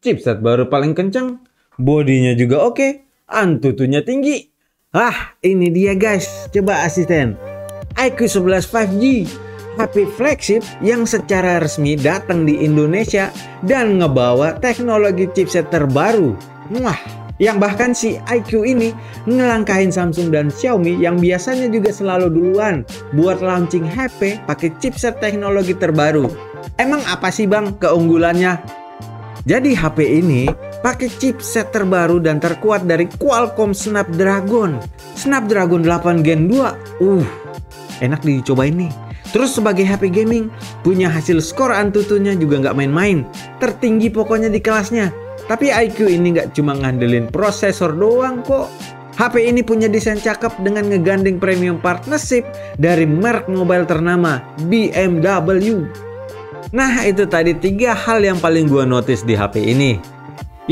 chipset baru paling kenceng, bodinya juga oke, Antutunya tinggi. Ini dia guys, coba asisten. iQOO 11 5G, HP flagship yang secara resmi datang di Indonesia dan ngebawa teknologi chipset terbaru. Yang bahkan si iQOO ini ngelangkahin Samsung dan Xiaomi yang biasanya juga selalu duluan buat launching HP pakai chipset teknologi terbaru. Emang apa sih bang keunggulannya? Jadi HP ini pakai chipset terbaru dan terkuat dari Qualcomm Snapdragon 8 Gen 2. Enak dicobain nih. Terus sebagai HP gaming, punya hasil skor Antutunya juga nggak main-main, tertinggi pokoknya di kelasnya. Tapi iQOO ini nggak cuma ngandelin prosesor doang kok. HP ini punya desain cakep dengan ngegandeng premium partnership dari merek mobile ternama BMW. Nah itu tadi 3 hal yang paling gua notice di HP ini.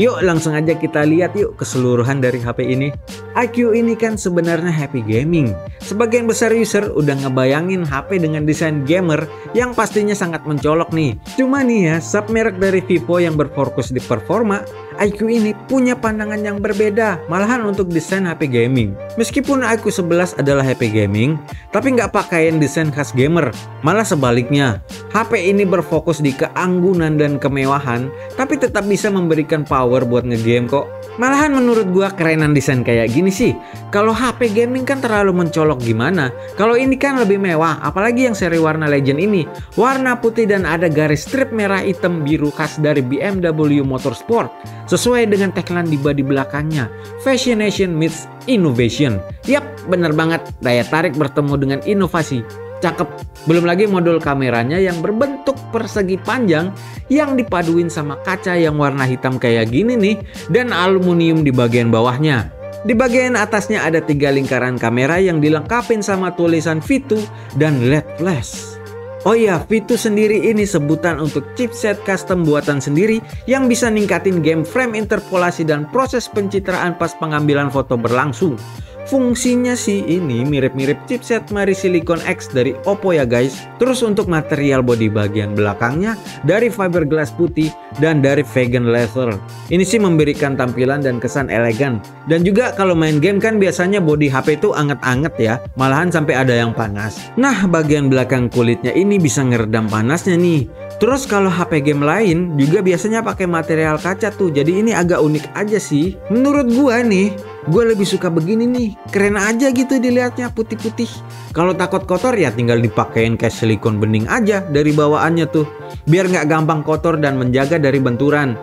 Yuk langsung aja kita lihat yuk keseluruhan dari HP ini. iQOO ini kan sebenarnya HP gaming. Sebagian besar user udah ngebayangin HP dengan desain gamer yang pastinya sangat mencolok nih. Cuma nih ya, submerek dari Vivo yang berfokus di performa, iQOO ini punya pandangan yang berbeda malahan untuk desain HP gaming. Meskipun iQOO 11 adalah HP gaming, tapi nggak pakaiin desain khas gamer. Malah sebaliknya, HP ini berfokus di keanggunan dan kemewahan, tapi tetap bisa memberikan power buat ngegame kok. Malahan menurut gua kerenan desain kayak gini sih. Kalau HP gaming kan terlalu mencolok gimana. Kalau ini kan lebih mewah, apalagi yang seri warna Legend ini. Warna putih dan ada garis strip merah hitam biru khas dari BMW Motorsport. Sesuai dengan tagline di bodi belakangnya, Fascination meets Innovation. Yap, bener banget, daya tarik bertemu dengan inovasi. Cakep. Belum lagi modul kameranya yang berbentuk persegi panjang yang dipaduin sama kaca yang warna hitam kayak gini nih dan aluminium di bagian bawahnya. Di bagian atasnya ada 3 lingkaran kamera yang dilengkapin sama tulisan V2 dan LED flash. Oh iya, V2 sendiri ini sebutan untuk chipset custom buatan sendiri yang bisa ningkatin game frame interpolasi dan proses pencitraan pas pengambilan foto berlangsung. Fungsinya sih ini mirip-mirip chipset Mari Silicon X dari Oppo ya guys. Terus untuk material bodi bagian belakangnya dari fiberglass putih dan dari vegan leather. Ini sih memberikan tampilan dan kesan elegan. Dan juga kalau main game kan biasanya bodi HP itu anget-anget ya, malahan sampai ada yang panas. Nah bagian belakang kulitnya ini bisa ngeredam panasnya nih. Terus kalau HP game lain juga biasanya pakai material kaca tuh, jadi ini agak unik aja sih. Menurut gua nih, gue lebih suka begini nih, keren aja gitu dilihatnya putih-putih. Kalau takut kotor ya tinggal dipakein kayak silikon bening aja dari bawaannya tuh, biar nggak gampang kotor dan menjaga dari benturan.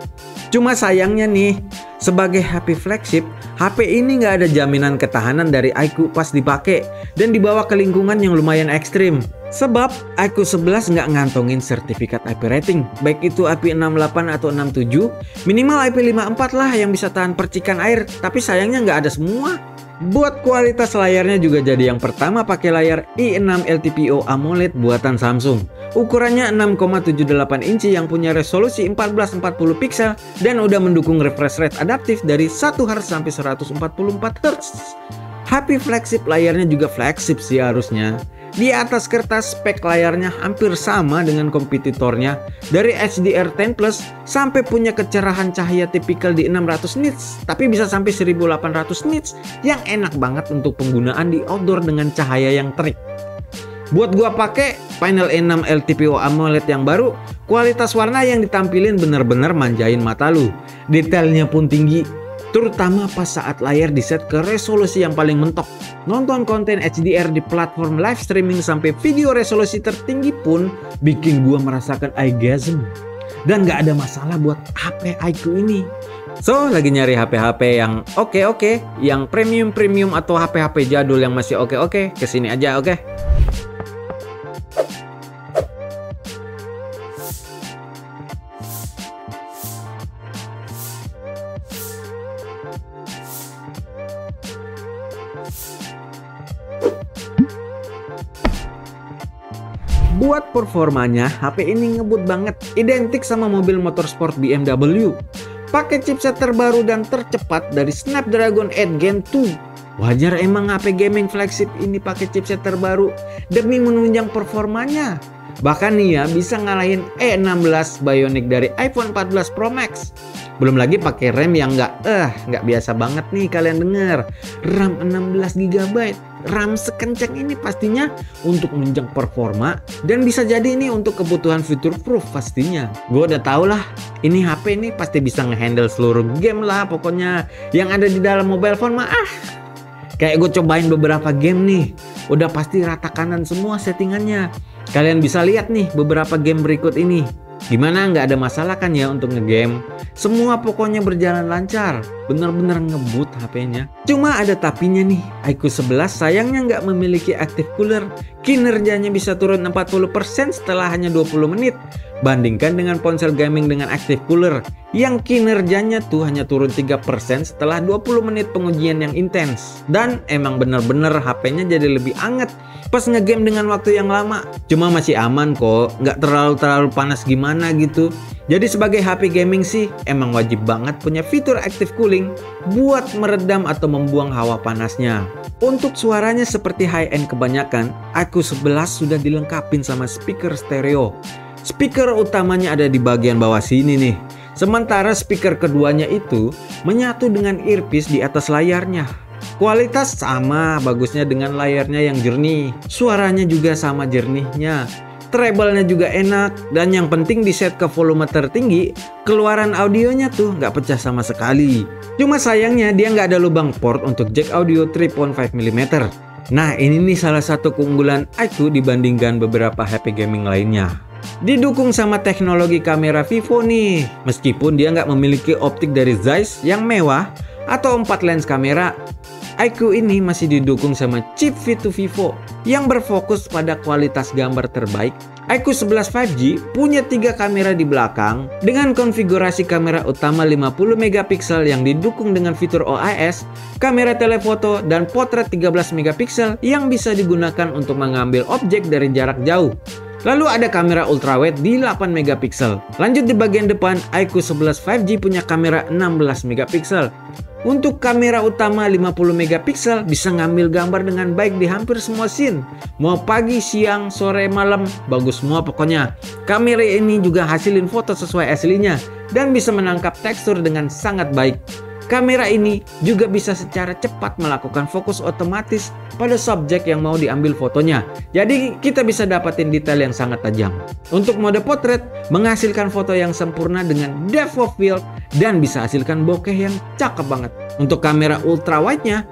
Cuma sayangnya nih, sebagai HP flagship, HP ini nggak ada jaminan ketahanan dari iQOO pas dipakai dan dibawa ke lingkungan yang lumayan ekstrim. Sebab iQOO 11 nggak ngantongin sertifikat IP rating, baik itu IP68 atau 67, minimal IP54 lah yang bisa tahan percikan air, tapi sayangnya nggak ada semua. Buat kualitas layarnya juga jadi yang pertama pakai layar i6 LTPO AMOLED buatan Samsung. Ukurannya 6,78 inci yang punya resolusi 1440 pixel dan udah mendukung refresh rate adaptif dari 1 Hz sampai 144 Hz. HP flagship layarnya juga flagship sih harusnya. Di atas kertas spek layarnya hampir sama dengan kompetitornya, dari HDR10 Plus sampai punya kecerahan cahaya tipikal di 600 nits, tapi bisa sampai 1800 nits yang enak banget untuk penggunaan di outdoor dengan cahaya yang terik. Buat gua pakai panel E6 LTPO AMOLED yang baru, kualitas warna yang ditampilin bener-bener manjain mata lu. Detailnya pun tinggi, terutama pas saat layar diset ke resolusi yang paling mentok. Nonton konten HDR di platform live streaming sampai video resolusi tertinggi pun bikin gua merasakan eyegasm. Dan gak ada masalah buat HP iQOO ini. So, lagi nyari HP-HP yang oke-oke, yang premium-premium atau HP-HP jadul yang masih oke-oke, kesini aja oke? Buat performanya, HP ini ngebut banget, identik sama mobil motorsport BMW. Pakai chipset terbaru dan tercepat dari Snapdragon 8 Gen 2. Wajar emang HP gaming flagship ini pakai chipset terbaru demi menunjang performanya. Bahkan nih ya bisa ngalahin E16 Bionic dari iPhone 14 Pro Max. Belum lagi pakai RAM yang nggak biasa banget nih kalian denger. RAM 16 GB. RAM sekencang ini pastinya untuk menunjang performa dan bisa jadi ini untuk kebutuhan future proof pastinya. Gue udah tau lah, ini HP ini pasti bisa ngehandle seluruh game lah pokoknya yang ada di dalam mobile phone mah. Kayak gue cobain beberapa game nih, udah pasti rata kanan semua settingannya. Kalian bisa lihat nih beberapa game berikut ini. Gimana, nggak ada masalah kan ya untuk ngegame? Semua pokoknya berjalan lancar, bener-bener ngebut HP-nya. Cuma ada tapinya nih, iQOO 11 sayangnya nggak memiliki active cooler. Kinerjanya bisa turun 40% setelah hanya 20 menit. Bandingkan dengan ponsel gaming dengan active cooler yang kinerjanya tuh hanya turun 3% setelah 20 menit pengujian yang intens. Dan emang bener-bener HP-nya jadi lebih anget pas ngegame dengan waktu yang lama. Cuma masih aman kok, nggak terlalu panas gimana gitu. Jadi sebagai HP gaming sih emang wajib banget punya fitur active cooling buat meredam atau membuang hawa panasnya. Untuk suaranya seperti high-end kebanyakan, iQOO 11 sudah dilengkapin sama speaker stereo. Speaker utamanya ada di bagian bawah sini nih. Sementara speaker keduanya itu menyatu dengan earpiece di atas layarnya. Kualitas sama bagusnya dengan layarnya yang jernih. Suaranya juga sama jernihnya. Treble-nya juga enak. Dan yang penting di set ke volume tertinggi, keluaran audionya tuh nggak pecah sama sekali. Cuma sayangnya dia nggak ada lubang port untuk jack audio 3.5 mm. Nah ini nih salah satu keunggulan iQOO dibandingkan beberapa HP gaming lainnya. Didukung sama teknologi kamera Vivo nih. Meskipun dia nggak memiliki optik dari Zeiss yang mewah atau 4 lens kamera, iQOO ini masih didukung sama chip V2 Vivo yang berfokus pada kualitas gambar terbaik. iQOO 11 5G punya 3 kamera di belakang dengan konfigurasi kamera utama 50 MP yang didukung dengan fitur OIS, kamera telefoto dan potret 13 MP yang bisa digunakan untuk mengambil objek dari jarak jauh. Lalu ada kamera ultrawide di 8 MP. Lanjut di bagian depan, iQOO 11 5G punya kamera 16 MP. Untuk kamera utama 50 MP bisa ngambil gambar dengan baik di hampir semua scene. Mau pagi, siang, sore, malam, bagus semua pokoknya. Kamera ini juga hasilin foto sesuai aslinya dan bisa menangkap tekstur dengan sangat baik. Kamera ini juga bisa secara cepat melakukan fokus otomatis pada subjek yang mau diambil fotonya. Jadi kita bisa dapatin detail yang sangat tajam. Untuk mode potret, menghasilkan foto yang sempurna dengan depth of field dan bisa hasilkan bokeh yang cakep banget. Untuk kamera ultrawide-nya,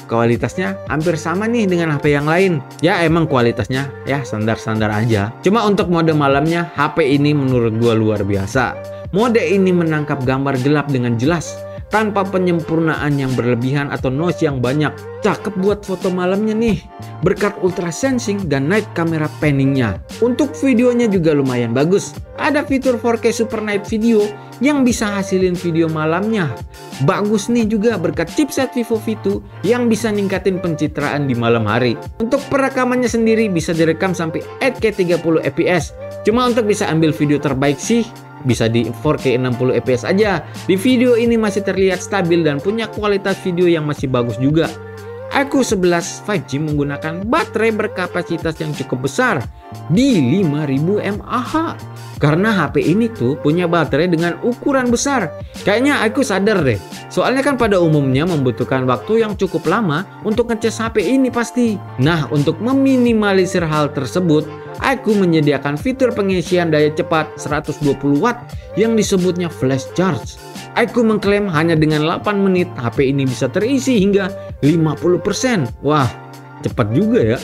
kualitasnya hampir sama nih dengan HP yang lain. Ya emang kualitasnya ya standar-standar aja. Cuma untuk mode malamnya, HP ini menurut gua luar biasa. Mode ini menangkap gambar gelap dengan jelas, tanpa penyempurnaan yang berlebihan atau noise yang banyak. Cakep buat foto malamnya nih, berkat ultra sensing dan night camera panningnya. Untuk videonya juga lumayan bagus. Ada fitur 4K Super Night Video yang bisa hasilin video malamnya. Bagus nih juga berkat chipset Vivo V2 yang bisa ningkatin pencitraan di malam hari. Untuk perekamannya sendiri bisa direkam sampai 8K 30 fps. Cuma untuk bisa ambil video terbaik sih bisa di 4K 60 fps aja. Di video ini masih terlihat stabil dan punya kualitas video yang masih bagus juga. iQOO 11 5G menggunakan baterai berkapasitas yang cukup besar di 5000 mAh. Karena HP ini tuh punya baterai dengan ukuran besar. Kayaknya iQOO sadar deh. Soalnya kan pada umumnya membutuhkan waktu yang cukup lama untuk ngecas HP ini pasti. Nah, untuk meminimalisir hal tersebut, iQOO menyediakan fitur pengisian daya cepat 120 Watt yang disebutnya flash charge. iQOO mengklaim hanya dengan 8 menit HP ini bisa terisi hingga 50%. Wah, cepat juga ya.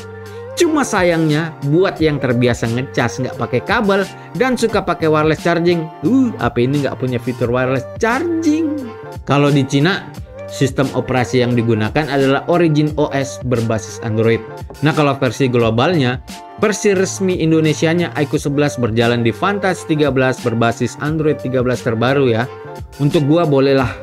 Cuma sayangnya buat yang terbiasa ngecas nggak pakai kabel dan suka pakai wireless charging, HP ini nggak punya fitur wireless charging. Kalau di Cina, sistem operasi yang digunakan adalah Origin OS berbasis Android. Nah kalau versi globalnya, versi resmi Indonesianya iQOO 11 berjalan di Vantage 13 berbasis Android 13 terbaru ya. Untuk gua bolehlah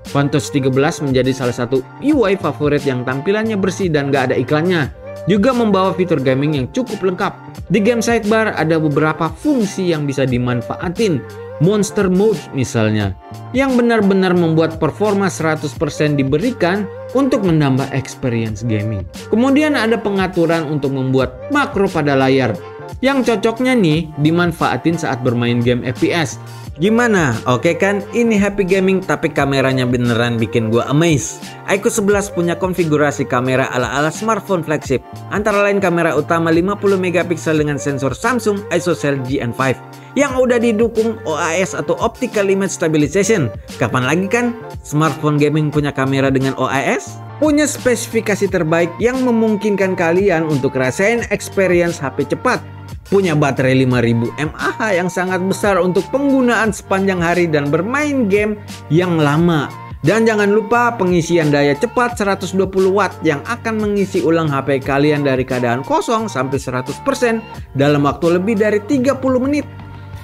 Vantage 13 menjadi salah satu UI favorit yang tampilannya bersih dan gak ada iklannya. Juga membawa fitur gaming yang cukup lengkap. Di game sidebar ada beberapa fungsi yang bisa dimanfaatin. Monster Mode misalnya, yang benar-benar membuat performa 100% diberikan untuk menambah experience gaming. Kemudian ada pengaturan untuk membuat makro pada layar, yang cocoknya nih dimanfaatin saat bermain game FPS. Gimana? Oke kan? Ini happy gaming tapi kameranya beneran bikin gua amazed. iQOO 11 punya konfigurasi kamera ala-ala smartphone flagship. Antara lain kamera utama 50 megapiksel dengan sensor Samsung ISOCELL GN5 yang udah didukung OIS atau Optical Image Stabilization. Kapan lagi kan smartphone gaming punya kamera dengan OIS? Punya spesifikasi terbaik yang memungkinkan kalian untuk rasain experience HP cepat. Punya baterai 5000 mAh yang sangat besar untuk penggunaan sepanjang hari dan bermain game yang lama. Dan jangan lupa pengisian daya cepat 120 Watt yang akan mengisi ulang HP kalian dari keadaan kosong sampai 100% dalam waktu lebih dari 30 menit.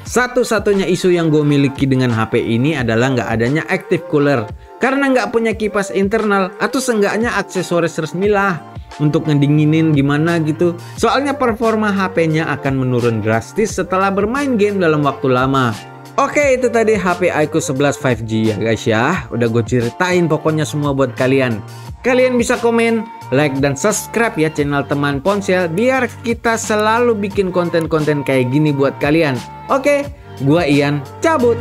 Satu-satunya isu yang gue miliki dengan HP ini adalah nggak adanya active cooler. Karena nggak punya kipas internal atau seenggaknya aksesoris resmi lah untuk ngedinginin gimana gitu. Soalnya performa HP-nya akan menurun drastis setelah bermain game dalam waktu lama. Oke, itu tadi HP iQOO 11 5G ya guys ya. Udah gue ceritain pokoknya semua buat kalian. Kalian bisa komen, like, dan subscribe ya channel Teman Ponsel biar kita selalu bikin konten-konten kayak gini buat kalian. Oke, gua Ian cabut.